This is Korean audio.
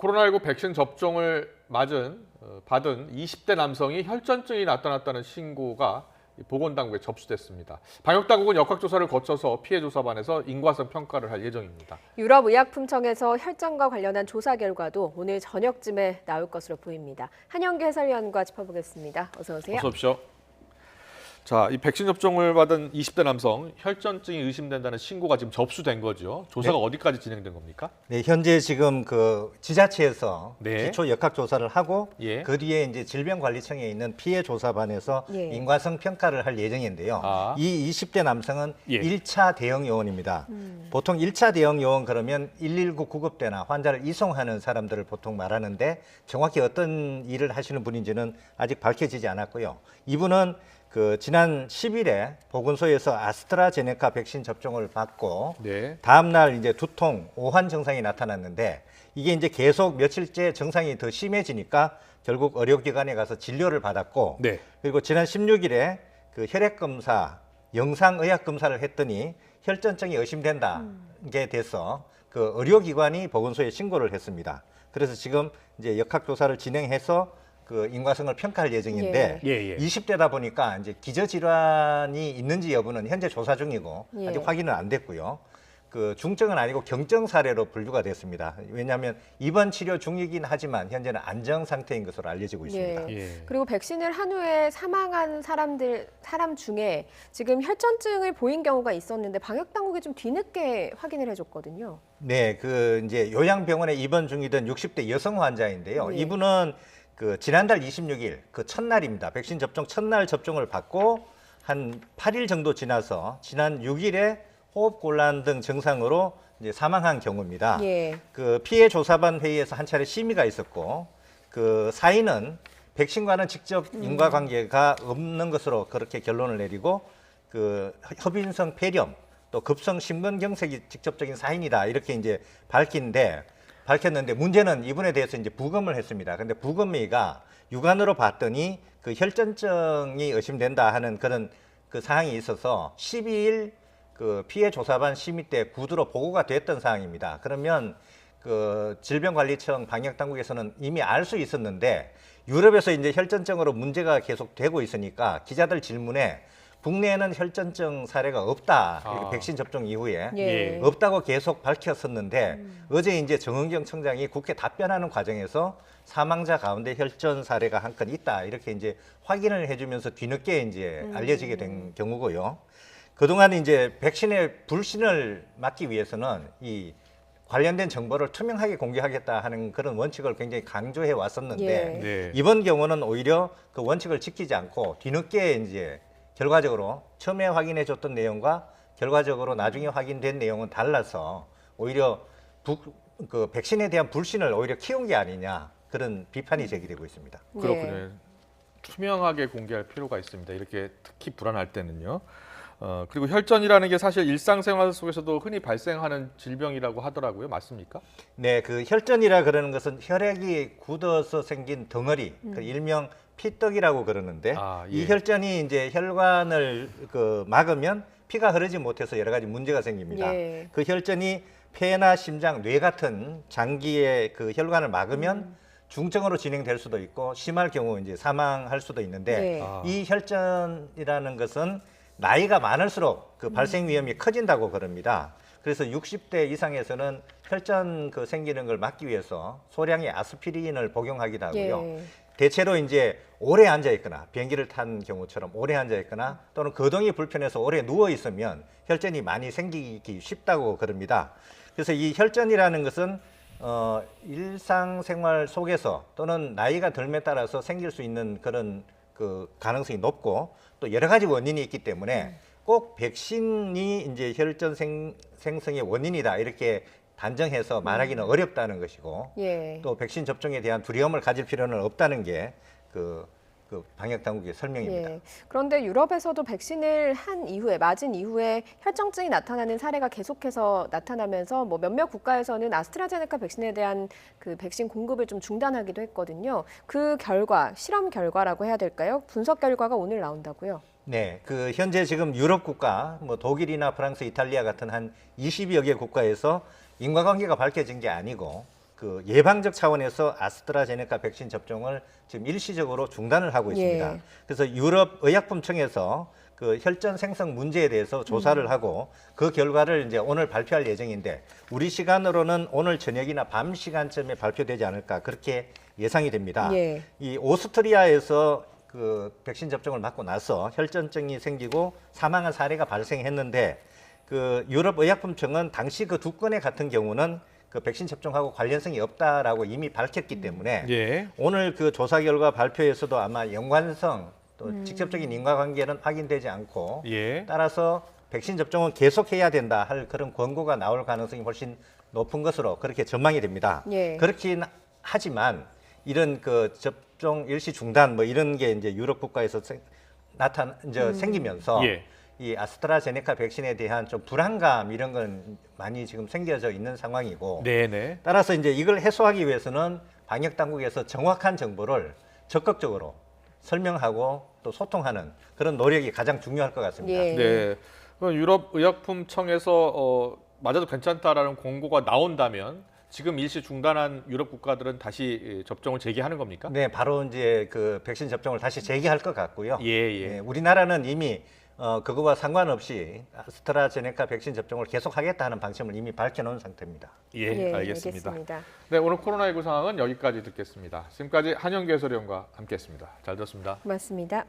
코로나19 백신 접종을 받은 20대 남성이 혈전증이 나타났다는 신고가 보건당국에 접수됐습니다. 방역당국은 역학조사를 거쳐서 피해조사반에서 인과성 평가를 할 예정입니다. 유럽의약품청에서 혈전과 관련한 조사 결과도 오늘 저녁쯤에 나올 것으로 보입니다. 한영규 해설위원과 짚어보겠습니다. 어서 오세요. 어서 오십시오. 자, 이 백신 접종을 받은 20대 남성 혈전증이 의심된다는 신고가 지금 접수된 거죠. 조사가 네. 어디까지 진행된 겁니까? 네, 현재 지금 그 지자체에서 네. 기초 역학 조사를 하고 예. 그 뒤에 이제 질병관리청에 있는 피해 조사반에서 예. 인과성 평가를 할 예정인데요. 아. 이 20대 남성은 예. 1차 대형 요원입니다. 보통 1차 대형 요원 그러면 119 구급대나 환자를 이송하는 사람들을 보통 말하는데 정확히 어떤 일을 하시는 분인지는 아직 밝혀지지 않았고요. 이분은 그 지난 10일에 보건소에서 아스트라제네카 백신 접종을 받고 네. 다음 날 이제 두통, 오한 증상이 나타났는데 이게 이제 계속 며칠째 증상이 더 심해지니까 결국 의료기관에 가서 진료를 받았고 네. 그리고 지난 16일에 그 혈액 검사, 영상 의학 검사를 했더니 혈전증이 의심된다게 돼서 그 의료기관이 보건소에 신고를 했습니다. 그래서 지금 이제 역학 조사를 진행해서 그 인과성을 평가할 예정인데 예. 20대다 보니까 이제 기저질환이 있는지 여부는 현재 조사 중이고 예. 아직 확인은 안 됐고요. 그 중증은 아니고 경증 사례로 분류가 됐습니다. 왜냐하면 입원 치료 중이긴 하지만 현재는 안정 상태인 것으로 알려지고 있습니다. 예. 그리고 백신을 한 후에 사망한 사람 중에 지금 혈전증을 보인 경우가 있었는데 방역당국이 좀 뒤늦게 확인을 해줬거든요. 네, 그 이제 요양병원에 입원 중이던 60대 여성 환자인데요. 예. 이분은 그 지난달 26일 그 첫날입니다. 백신 접종 첫날 접종을 받고 한 8일 정도 지나서 지난 6일에 호흡곤란 등 증상으로 이제 사망한 경우입니다. 예. 그 피해 조사반 회의에서 한 차례 심의가 있었고 그 사인은 백신과는 직접 인과관계가 없는 것으로 그렇게 결론을 내리고 그 협인성 폐렴 또 급성 심근경색이 직접적인 사인이다 이렇게 이제 밝혔는데 문제는 이분에 대해서 이제 부검을 했습니다. 근데 부검의가 육안으로 봤더니 그 혈전증이 의심된다 하는 그런 그 사항이 있어서 12일 그 피해 조사반 심의 때 구두로 보고가 됐던 사항입니다. 그러면 그 질병관리청 방역당국에서는 이미 알 수 있었는데 유럽에서 이제 혈전증으로 문제가 계속 되고 있으니까 기자들 질문에 국내에는 혈전증 사례가 없다. 이렇게 백신 접종 이후에 예. 없다고 계속 밝혔었는데 어제 이제 정은경 청장이 국회 답변하는 과정에서 사망자 가운데 혈전 사례가 한 건 있다. 이렇게 이제 확인을 해주면서 뒤늦게 이제 알려지게 된 경우고요. 그동안 이제 백신의 불신을 막기 위해서는 이 관련된 정보를 투명하게 공개하겠다 하는 그런 원칙을 굉장히 강조해 왔었는데 예. 네. 이번 경우는 오히려 그 원칙을 지키지 않고 뒤늦게 이제 결과적으로 처음에 확인해 줬던 내용과 결과적으로 나중에 확인된 내용은 달라서 오히려 그 백신에 대한 불신을 오히려 키운 게 아니냐 그런 비판이 제기되고 있습니다. 그렇군요. 투명하게 공개할 필요가 있습니다. 이렇게 특히 불안할 때는요. 그리고 혈전이라는 게 사실 일상생활 속에서도 흔히 발생하는 질병이라고 하더라고요. 맞습니까? 네, 그 혈전이라 그러는 것은 혈액이 굳어서 생긴 덩어리, 그 일명 피떡이라고 그러는데 예. 이 혈전이 이제 혈관을 그 막으면 피가 흐르지 못해서 여러 가지 문제가 생깁니다. 예. 그 혈전이 폐나 심장, 뇌 같은 장기의 그 혈관을 막으면 중증으로 진행될 수도 있고 심할 경우 이제 사망할 수도 있는데 네. 이 혈전이라는 것은 나이가 많을수록 그 발생 위험이 커진다고 그럽니다. 그래서 60대 이상에서는 혈전 그 생기는 걸 막기 위해서 소량의 아스피린을 복용하기도 하고요. 예. 대체로 이제 오래 앉아 있거나 비행기를 탄 경우처럼 오래 앉아 있거나 또는 거동이 불편해서 오래 누워 있으면 혈전이 많이 생기기 쉽다고 그럽니다. 그래서 이 혈전이라는 것은 일상생활 속에서 또는 나이가 들에 따라서 생길 수 있는 그런 그 가능성이 높고 또 여러 가지 원인이 있기 때문에 꼭 백신이 이제 혈전 생성의 원인이다 이렇게 단정해서 말하기는 어렵다는 것이고 예. 또 백신 접종에 대한 두려움을 가질 필요는 없다는 게 그 방역 당국의 설명입니다. 예. 그런데 유럽에서도 백신을 맞은 이후에 혈전증이 나타나는 사례가 계속해서 나타나면서 뭐 몇몇 국가에서는 아스트라제네카 백신에 대한 그 백신 공급을 좀 중단하기도 했거든요. 그 결과, 실험 결과라고 해야 될까요? 분석 결과가 오늘 나온다고요? 네, 그 현재 지금 유럽 국가, 뭐 독일이나 프랑스, 이탈리아 같은 한 20여 개 국가에서 인과관계가 밝혀진 게 아니고 그 예방적 차원에서 아스트라제네카 백신 접종을 지금 일시적으로 중단을 하고 있습니다. 예. 그래서 유럽 의약품청에서 그 혈전 생성 문제에 대해서 조사를 하고 그 결과를 이제 오늘 발표할 예정인데 우리 시간으로는 오늘 저녁이나 밤 시간쯤에 발표되지 않을까 그렇게 예상이 됩니다. 예. 이 오스트리아에서 그 백신 접종을 맞고 나서 혈전증이 생기고 사망한 사례가 발생했는데 그 유럽 의약품청은 당시 그 두 건의 같은 경우는 그 백신 접종하고 관련성이 없다라고 이미 밝혔기 때문에 예. 오늘 그 조사 결과 발표에서도 아마 연관성 또 직접적인 인과관계는 확인되지 않고 예. 따라서 백신 접종은 계속해야 된다 할 그런 권고가 나올 가능성이 훨씬 높은 것으로 그렇게 전망이 됩니다. 예. 그렇긴 하지만 이런 그 접종 일시 중단 뭐 이런 게 이제 유럽 국가에서 생기면서 예. 이 아스트라제네카 백신에 대한 좀 불안감 이런 건 많이 지금 생겨져 있는 상황이고 네네. 따라서 이제 이걸 해소하기 위해서는 방역 당국에서 정확한 정보를 적극적으로 설명하고 또 소통하는 그런 노력이 가장 중요할 것 같습니다. 예. 네. 그럼 유럽 의약품청에서 맞아도 괜찮다라는 공고가 나온다면 지금 일시 중단한 유럽 국가들은 다시 접종을 재개하는 겁니까? 네, 바로 이제 그 백신 접종을 다시 재개할 것 같고요. 예, 예. 네, 우리나라는 이미 그거와 상관없이 아스트라제네카 백신 접종을 계속하겠다 하는 방침을 이미 밝혀놓은 상태입니다. 예, 알겠습니다. 네, 오늘 코로나19 상황은 여기까지 듣겠습니다. 지금까지 한영규 해설위원과 함께했습니다. 잘 들었습니다. 고맙습니다.